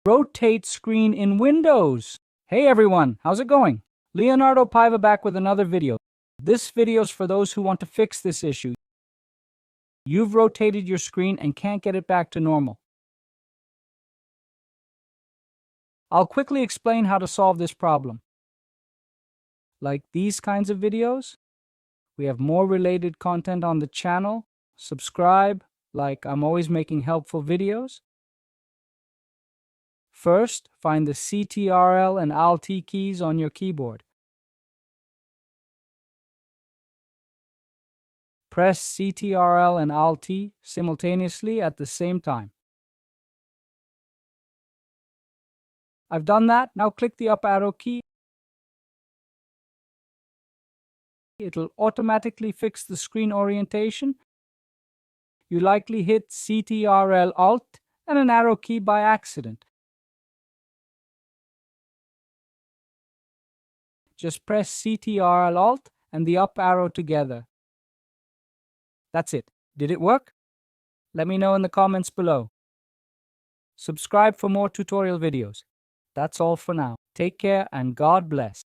Rotate screen in Windows. Hey everyone, how's it going? Leonardo Paiva back with another video. This video's for those who want to fix this issue. You've rotated your screen and can't get it back to normal. I'll quickly explain how to solve this problem. Like these kinds of videos, we have more related content on the channel. Subscribe, like I'm always making helpful videos. First, find the Ctrl and Alt keys on your keyboard. Press Ctrl and Alt simultaneously at the same time. I've done that. Now click the up arrow key. It'll automatically fix the screen orientation. You likely hit Ctrl Alt and an arrow key by accident. Just press Ctrl Alt and the up arrow together. That's it. Did it work? Let me know in the comments below. Subscribe for more tutorial videos. That's all for now. Take care and God bless.